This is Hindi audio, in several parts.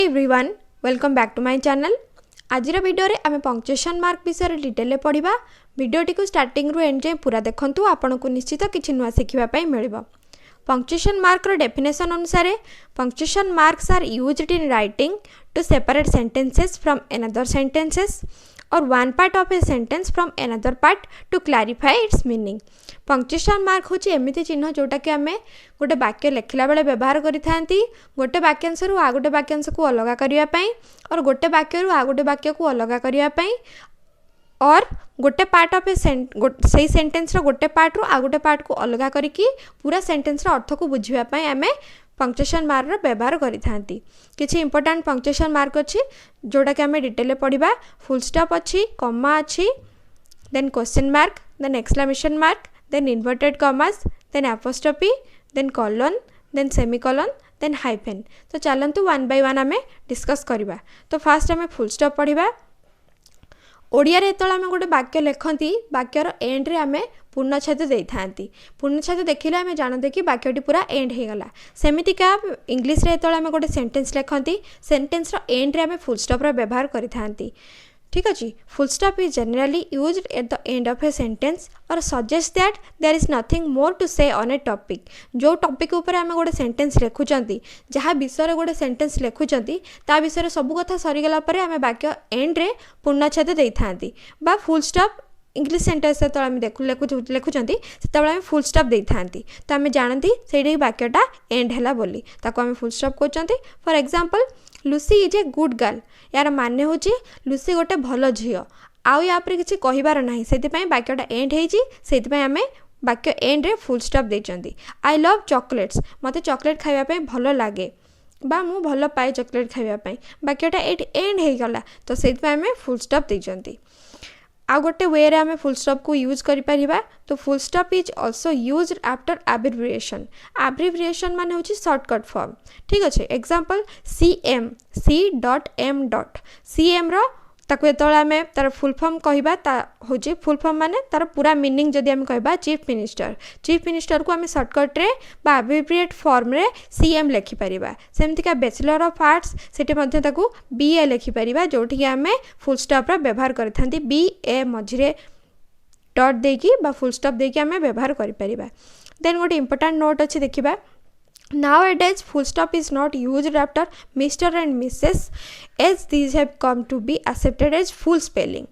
Everyone welcome back to my channel. आज वीडियो रे आमे पंक्चुएशन मार्क विषय डिटेल पढ़ा। वीडियोटी को स्टार्टिंग रू एंड जाए पूरा देखंतु, आपन को निश्चित किछि नुआ सिखिबा पई मिलिबो। पंक्चुएशन मार्क रो डेफिनेशन अनुसार punctuation marks are used in writing to separate sentences from another sentences or one part of a sentence from another part to clarify its meaning. Punctuation mark हूँ एमती चिन्ह जोटा कि आम गोटे वाक्य लिखला बेले व्यवहार करि गोटे वाक्यांश रु आ गोटे वाक्यांश को अलग करने और गोटे वाक्य रु आ गोटे वाक्य को अलग करने और गोटे पार्ट ऑफ ए सही सेंटेंस रो गोटे पार्ट रु आ गोटे पार्ट को अलग करके पूरा सेंटेंस रो अर्थ को बुझापी आम पंक्चुएशन मार्क रो व्यवहार करि। किछि इंपोर्टेंट पंक्चुएशन मार्क अच्छी जोटा कि आम डिटेल पढ़ा। फुल स्टॉप अच्छी, कॉमा अच्छी, then question mark, then exclamation mark, then inverted commas, then apostrophe, then colon, then semicolon, then hyphen। तो चलतु वन बाय वन आम डिस्कस करवा। तो फास्ट आम फुल स्टॉप पढ़ा। ओडिया रे तो आम गोटे वाक्य लिखती वाक्यर एंड रे आम पूर्णछेद दे था। पूर्णछेद देखिले आम जानते कि वाक्यटी पूरा एंड हो गला। सेमितिका इंग्लिश रे तो आम गोटे सेंटेंस लिखती सेंटेंस रो एंड रे आम फुल स्टॉप रो व्यवहार करि थांती। ठीक अच्छे। Full stop is generally used at the end of a sentence or suggest that there is nothing more to say on a topic. जो टॉपिक ऊपर आम गोटे सेंटेंस लिखुचंती, जहाँ विषय गोटे सेंटेंस लिखुचंती ता विषय सब कथा सरीगला पर आम वाक्य एंड रे पूर्णछेद दे थांती बा फुल स्टॉप। इंग्लिश सेंटेंस जो आम लिखुचंती से फुल स्टॉप दे थांती। तो आम जानती से वाक्यटा एंड है बोली, ताको आम फुल स्टॉप कहते। For example Lucy is a good girl. यार माने हूँ लुसी गोटे भल झील आउ या किसी कहबार ना, से वाक्यटा एंड होती आम वाक्य एंड रे फुल स्टॉप देचंती। आई लव चॉकलेट्स, मते चॉकलेट खाइबा भल लगे बा मु भल पाए चॉकलेट खाइबा, वाक्यटा एंड हो गला तो से आम फुल स्टॉप देचंती। आ गोटे वे रे आम फुल स्टॉप को यूज करि परिबा। तो full stop is also used after abbreviation. Abbreviation माने होची शॉर्टकट फॉर्म। ठीक अच्छे। Example CM C.M. CM रो ताको एतोला आम तार फुल फॉर्म कहबा ता होची फुल फॉर्म माने तार पूरा मीनिंग जदि आम कहबा चीफ मिनिस्टर। चीफ मिनिस्टर को आम शॉर्टकट रे बा एब्रिविएट फॉर्म रे CM लिखि परिबा। सेमति का बैचलर ऑफ आर्ट्स सेटे मध्ये ताको BA लिखि परिबा, जोठी कि आम फुल स्टॉप रा व्यवहार करथांती। BA मझिरे डॉट देकी बा फुल स्टॉप देकी आम व्यवहार करि परिबा। देन गोटे इंपोर्टेंट नोट अच्छी देखिबा। Nowadays full stop is not used after Mr. and Mrs. as these have come to be accepted as full spelling।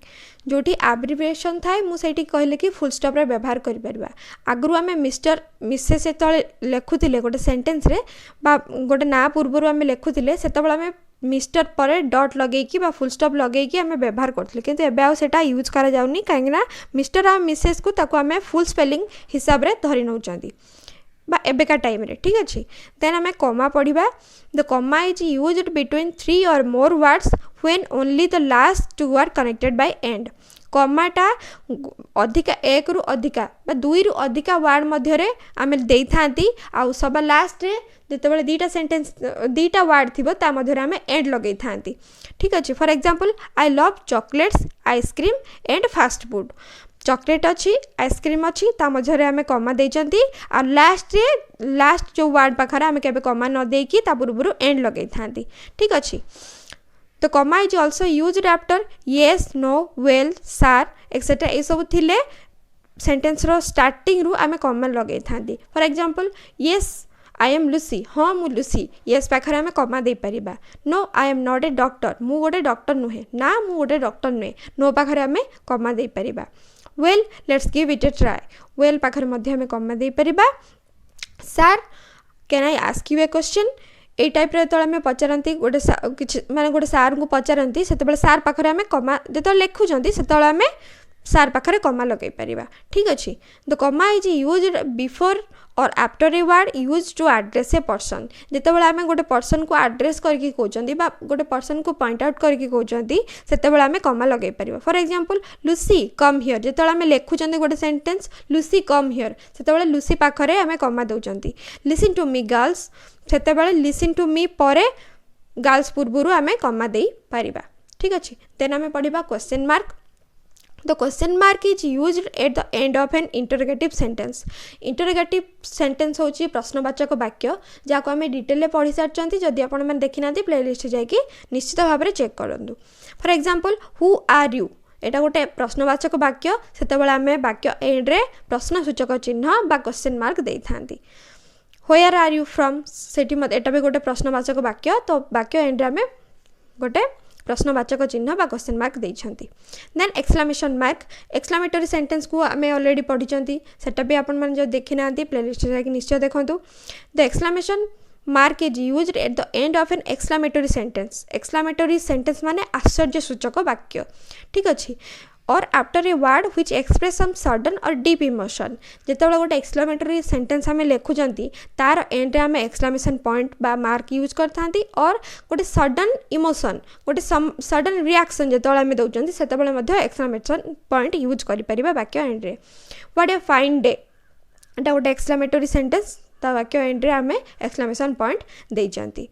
जोटी एब्रिविएशन थाए मुझे कहले कि फुल स्टॉप रे व्यवहार करि परिबा। आगरु आमे मिस्टर मिसेस एतले लेखुतिले गोटे सेंटेंस रे बा गोटे ना पूर्वरु आमे लेखुतिले सेतबेला आमे मिस्टर पर डॉट लगेकी बा फुल स्टॉप लगेकी आमे व्यवहार करथिले, किंतु एबे आ सेटा यूज करा जाउनी काहेकि मिस्टर आ मिसेस को ताको आमे फुल स्पेलिंग हिसाब रे धरि नउचंती बा एबेका टाइम रे। ठीक अच्छे। देन आम कॉमा पढ़ा। The comma is used between 3 or more words when only the last 2 are connected by and. कॉमाटा अधिका एक रु अधिका बा 2 रु अधिका वर्ड मध्य रे आम दे थांती आउ सब लास्ट रे जेतेबेले दीटा सेंटेंस दीटा वर्ड थिबो ता मध्य रे आम एंड लगै थांती। ठीक अच्छे। For example I love chocolates, ice cream and fast food. Chocolate अच्छी, आइसक्रीम अच्छी, ता मझे आम कमा देचंती और लास्ट जो वर्ड पाखरे आम केबे कमा न देकी ता पूर्व एंड लगै थांती। ठीक अच्छे। तो comma is also used after yes, no, well, sir etcetera ये सब थिले सेंटेंस रो स्टार्टिंग रु आम कमा लगै थांती। For example yes I am Lucy, हाँ मु लुसी, येस पाखरे आम कमा दे परिबा। No I am not a doctor, मु गोटे डॉक्टर नुहे, ना मु गोटे डॉक्टर नुहे, नो पाखरे आम कमा दे परिबा। Well let's give it a try, well पाखरे मध्य आम कमा दे परिबा। Sir can I ask you a question, ए टाइप रे तो आम पचारती गोटे किछि माने गोटे सार को पचारती से सार पाखरे आम कमा जो लिखुंट से आम सार पाखरे कमा लगे परिबा। ठीक अच्छे। The comma is used before और after a word use to address a person. जितेबाला आम गोटे पर्सन को एड्रेस करके कहते बा गोटे पर्सन को पॉइंट आउट करके कहते से आम कमा लगे पार। For example Lucy come here, जो आम लिखुं गोटे सेंटेंस लुसी कम हियर से लुसी पाखरे आम कमा दौरान। लिसन टू मी गर्ल्स से लिसन टू मी पर गर्ल्स पूर्व आम कमा दे पारिबा। ठीक अच्छे। देन आम पढ़ा question mark. The question mark is used at the end of an interrogative sentence. Interrogative sentence होची प्रश्नवाचक वाक्य जहाँ को आम डिटेल पढ़ी सारी जदि आप देखी ना प्लेलिस्ट जाकि निश्चित भाव में चेक करूँ. For example who are you एटा गोटे प्रश्नवाचक वाक्य से आम वाक्य एंड रे प्रश्नसूचक चिन्ह बा क्वेश्चन मार्क दे था. व्हेयर आर यू फ्रॉम सेठी एटा भी गोटे प्रश्नवाचक वाक्य तो वाक्य एंड रे आम गोटे प्रश्नवाचक चिन्ह बा क्वेश्चन मार्क देइछंती. Then exclamation mark exclamatory sentence को आम ऑलरेडी पढ़ी सेटा भी आपण मन जो देखि ना प्लेलिस्ट जाकि निश्चय देखंतु. The exclamation mark is used at the end of an exclamatory sentence. Exclamatory sentence माने आश्चर्यसूचक वाक्य. ठीक अच्छे. और after a word which express some sudden or deep emotion जिते गोटे एक्सक्लेमेटरी सेंटेंस आम लिखुंट तार एंड आम एक्सक्लेमेशन पॉइंट बा मार्क यूज करता और गोटे सडन इमोशन गोटे सडन रिएक्शन जो आम दौरान से एक्सक्लेमेशन पॉइंट यूज कर वाक्य एंड रे. व्हाट ए फाइन डे एटा गोटे एक्सक्लेमेटरी सेंटेंस ता वाक्य एंड रे आम एक्सक्लेमेशन पॉइंट देइचंती.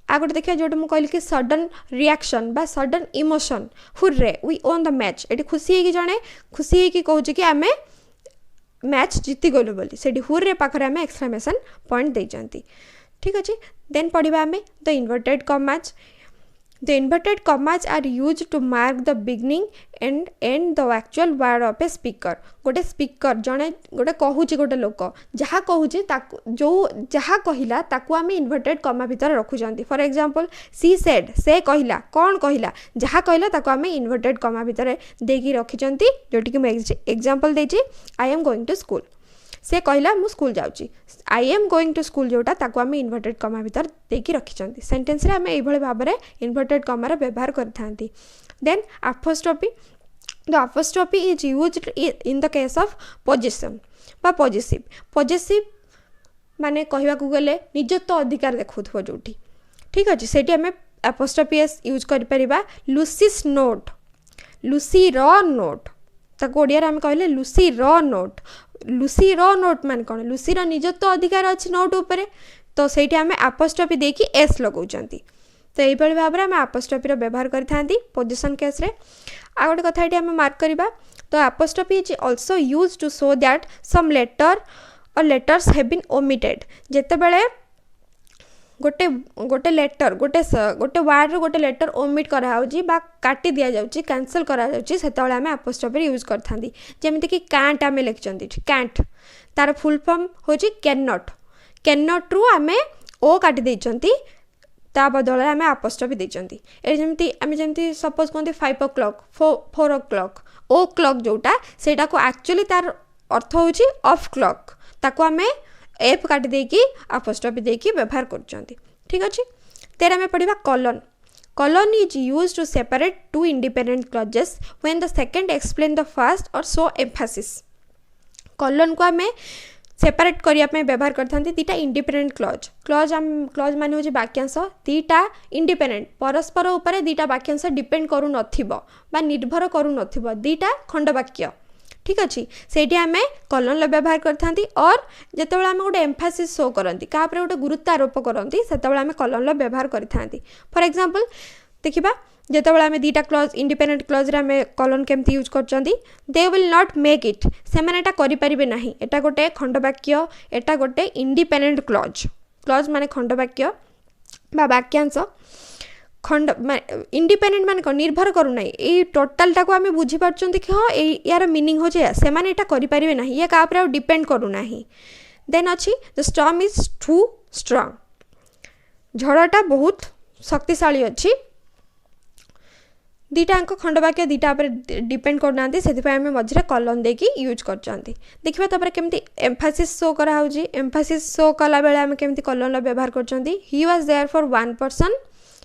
आ गोटे देखिए जो मुझे कहली कि सडन रिएक्शन बा sudden emotion hurray we won the match ये खुशी है जड़े खुशी है कहूँ कि आम मैच जीती गलु बोली से हुर्रे पाखे आम एक्सक्लेमेशन पॉइंट देइचंती. ठीक अच्छे. देन पढ़ा आम the inverted commas. The inverted commas are used to mark the beginning and end the actual word of a speaker. गोटे स्पीकर जड़े गोटे कहूँ गोटे लोक जहाँ कहूँ जो जहाँ कहला ताकू आम इन्वर्टेड कमा भितर रखुंट. फॉर एग्जांपल सी सेड से कहला कौन कहला जहाँ कहला ताकू आम इन्वर्टेड कमा भितर देकी रखिंट जोटी कि मुझे एग्जांपल देछि I am going to school. से कहला मु स्कूल जाऊँगी I am going to school जोटा ताकू आम इन्वर्टेड कमा भितर देकी रखिंट. सेंटेंस रे आम यही भाव में इन्वर्टेड कमार व्यवहार करता. Then apostrophe. The apostrophe is used in the case of possession बा पॉजिटिव. पॉजिटिव माने कहवाकू गले निजत्व अधिकार देखुथबो जोटी. ठीक अच्छे. सेठी आम अपोस्ट्रोफी यूज कर लुसीस नोट लुसी रो नोट ताको ओडिया आम कहले लुसी रो नोट. लुसी रो नोट मान कौन लुसी रो निजत्व अधिकार अच्छी नोट उपरे तो सही आम अपोस्ट्रोफी देकी एस लगाउछंती. तो यही भाव में आम अपोस्ट्रोफी व्यवहार करता पोजिशन केस रे. आ गोटे कथा ये आम मार्क करवा. तो apostrophe is also use to show that some letter or letters have been omitted. जेते बेले गोटे गोटे लेटर गोटे गोटे वार्ड रो गोटे लेटर ओमिट कराऊँगी बा काटी दि जाऊँगी कैंसल कराऊँगी से आम अपोस्ट्रोफी यूज करता. जमीती कि कैंट आम लिखिं कैंट तार फुल फॉर्म हूँ कैन नॉट. कैन नॉट रु आम ओ काटी देइचंती ता बदल आम अपोस्ट्रोफी देइचंती. ए जमती आम जमती सपोज कहते 5 o'clock 4 o'clock ओ क्लॉक जोटा सेटा को एक्चुअली तार अर्थ हूँ ऑफ क्लॉक ताको आम एफ काटी देकी अपोस्ट्रोफी देकी व्यवहार करछंती. ठीक अच्छे. तेरे आम पढ़ा colon. Colon is use to separate two independent clauses when the second explain the first or show emphasis. Colon को आम सेपरेट करने व्यवहार करता. दीटा इंडिपेंडेंट क्लॉज क्लॉज मान हूँ वाक्यांश दीटा इंडिपेंडेंट परस्पर उपर दीटा वाक्यांश डिपेंड करू नथिबो बा निर्भर करू नथिबो दीटा खंडवाक्य. ठीक अच्छे. से आम कॉलन व्यवहार करता और जिते आम गोटे एम्फासिस शो करती क्या गोटे गुरुत्व आरोप करती से आम कॉलन व्यवहार करता. फॉर एग्जांपल देखा जिते आम दीटा क्लॉज इंडिपेंडेंट क्लॉज आम कॉलन केमती यूज कर they will not make it से मैंने करें ना एटा गोटे खंडवाक्य एटा गोटे इंडिपेंडेंट क्लॉज. क्लॉज माने खंडवाक्य बा वाक्यांश खंड इंडिपेंडेंट मान कौन निर्भर करूना ये टोटालटा को आम बुझीपार कि हाँ यार मीनिंग हो जाए से मैंने करें ना ये क्या डिपेंड करूना. देन अच्छी the storm is too strong. झड़टा बहुत शक्तिशाली अच्छी. दीटा खंडवाक्य दीटा डिपेंड करना से आम मझे कॉलन देकी यूज कर. देखा तापर केमती एम्फासिस शो कराऊँगी. एम्फासिस शो कला बेले आम केमती कॉलन व्यवहार कर. He was there for one person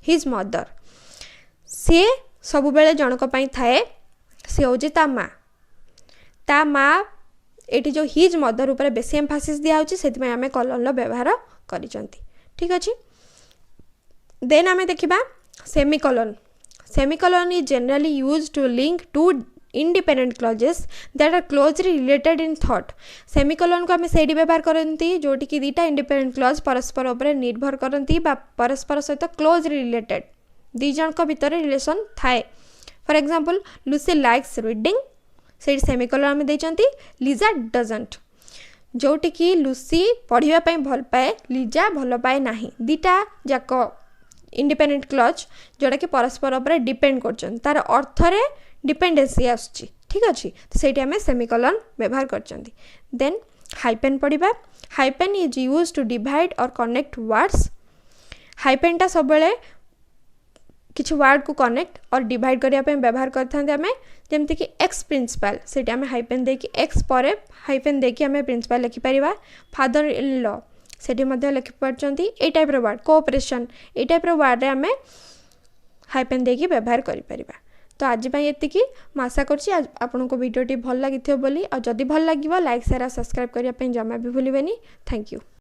his mother. सी सब बेले जनक थाए सी हूँ ता माँ ये जो हिज मदर उपर बेसी एम्फासिस दिखाई से आम कॉलन व्यवहार कर. ठीक अच्छे. देन आम देखा semicolon. Semicolon is generally use to link two independent clauses that are closely related in thought. Semicolon को आम से व्यवहार करती जोटी कि दीटा इंडिपेंडेंट क्लॉज परस्पर उपर निर्भर करती परस्पर सहित क्लोजली रिलेटेड दी जन भितर रिलेशन थाए for example Lucy likes reading से सेमिकोलन आम देइचंती लिजा डजंट जोटी कि लुसी पढ़ाई भल पाए लिजा भल पाए नाही दीटा जाक इंडिपेंडेंट क्लज जोटा कि परस्पर उपर डिपेंड कर तार अर्थरे डिपेंडेंसी आसुची ठीक अच्छे तो सही आम सेमिकोलन व्यवहार कर देन हाइपेन पढ़ा hyphen is use to divide or connect words हाइपेनटा सब किसी वर्ड को कनेक्ट और डिवाइड करने व्यवहार करते आम जमती कि एक्स प्रिंसिपल से आम हाइपेन देकी एक्स पर हाइपेन देकी आम प्रिंसिपल लिखिपर फादर इन लॉ से लिखिपार्टी ये टाइप वर्ड कोऑपरेशन ये टाइप वर्ड आम हाइपेन देकी व्यवहार करें तो आज ये आशा कर वीडियो भल लगी और जदि भल लगे लाइक शेयर सब्सक्राइब करने जमा भी भूलें थैंक यू।